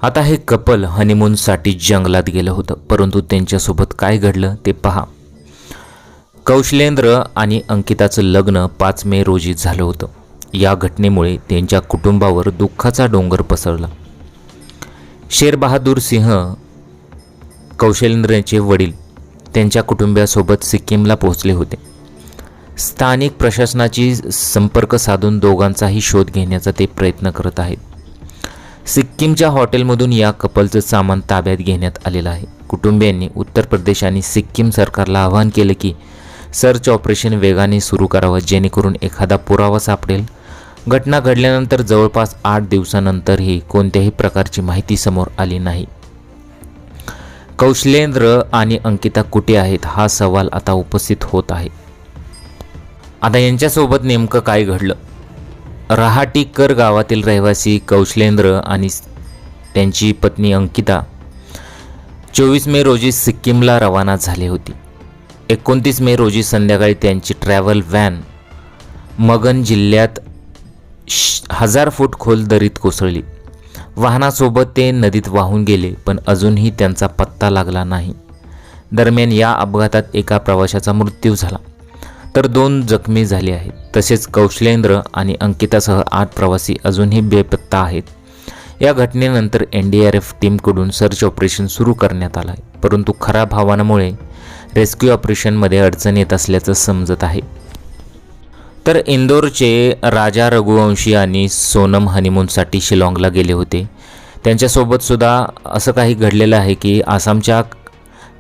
आता हे कपल हनीमूनसाठी जंगलात गेलं होतं, परंतु त्यांच्यासोबत काय घडलं ते पहा. कौशलेंद्र आणि अंकिताचं लग्न 5 मे रोजी झालं होतं. या घटनेमुळे त्यांच्या कुटुंबावर दुःखाचा डोंगर पसरला. शेरबहादूर सिंह कौशलेंद्रचे वडील त्यांच्या कुटुंबियासोबत सिक्कीमला पोहोचले होते. स्थानिक प्रशासनाची संपर्क साधून दोघांचाही शोध घेण्याचा ते प्रयत्न करत आहेत. सिक्कीमच्या हॉटेलमधून या कपलचं सामान ताब्यात घेण्यात आलेलं आहे. कुटुंबियांनी उत्तर प्रदेश आणि सिक्कीम सरकारला आवाहन केलं की सर्च ऑपरेशन वेगाने सुरू करावं, जेणेकरून एखादा पुरावा सापडेल. घटना घडल्यानंतर जवळपास 8 दिवसांनंतरही कोणत्याही प्रकारची माहिती समोर आली नाही. कौशलेंद्र आणि अंकिता कुठे आहेत हा सवाल आता उपस्थित होत आहे. आता यांच्यासोबत नेमकं काय घडलं? रहाटीकर गावातील रहिवासी कौशलेंद्र आणि त्यांची पत्नी अंकिता 24 मे रोजी सिक्कीमला रवाना झाली होती. 29 मे रोजी संध्याकाळी त्यांची ट्रॅव्हल व्हॅन मगन जिल्ह्यात 1000 फूट खोल दरीत कोसळली. वाहनासोबत ते नदीत वाहून गेले, पण अजूनही त्यांचा पत्ता लागला नाही. दरम्यान या अपघातात एका प्रवाशाचा मृत्यू झाला, तर 2 जखमी झाले आहेत. तसेच कौशलेंद्र आणि अंकितासह 8 प्रवासी अजूनही बेपत्ता आहेत. या घटनेनंतर NDRF टीमकडून सर्च ऑपरेशन सुरू करण्यात आलं आहे, परंतु खराब हवामानामुळे रेस्क्यू ऑपरेशनमध्ये अडचण येत असल्याचं समजत आहे. तर इंदोरचे राजा रघुवंशी आणि सोनम हनीमूनसाठी शिलाँगला गेले होते. त्यांच्यासोबत सुद्धा असं काही घडलेलं आहे की आसामच्या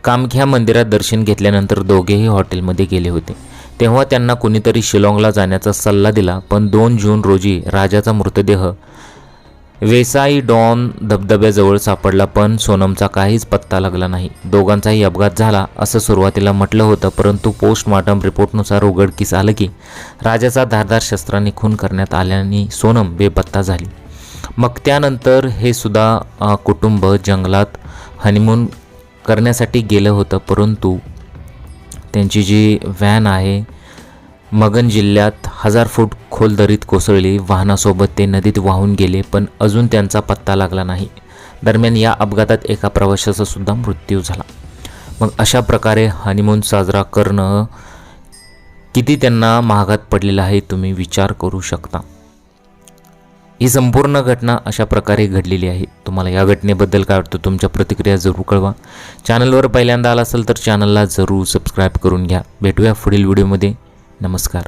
कामख्या मंदिरात दर्शन घेतल्यानंतर दोघेही हॉटेलमध्ये गेले होते. तेव्हा त्यांना कुणीतरी शिलाँगला जाण्याचा सल्ला दिला, पण 2 जून रोजी राजाचा मृतदेह वेसाई डॉन धबधब्याजवळ सापडला, पण सोनमचा काहीच पत्ता लागला नाही. दोघांचाही अपघात झाला असं सुरुवातीला म्हटलं होतं, परंतु पोस्टमॉर्टम रिपोर्टनुसार उघडकीस आलं की राजाचा धारदार शस्त्राने खून करण्यात आल्याने सोनम बेपत्ता झाली. मग त्यानंतर हे सुद्धा कुटुंब जंगलात हनीमून करण्यासाठी गेलं होतं, परंतु त्यांची जी व्हॅन आहे मगन जिल्ह्यात 1000 फूट खोल दरीत कोसळली. वाहनासोबत ते नदीत वाहून गेले, पण अजून त्यांचा पत्ता लागला नाही. दरम्यान या अपघातात एका प्रवाशाचा सुद्धा मृत्यू झाला. मग अशा प्रकारे हनीमून साजरा करणं किती त्यांना महागात पडलेलं आहे तुम्ही विचार करू शकता. ही संपूर्ण घटना अशा प्रकारे घडलेली आहे. तुम्हाला या घटनेबद्दल काय वाटतं? तुमच्या प्रतिक्रिया जरूर कळवा. चॅनलवर पहिल्यांदा आला असेल तर चॅनलला जरूर सबस्क्राईब करून घ्या. भेटूया पुढील व्हिडिओमध्ये. नमस्कार.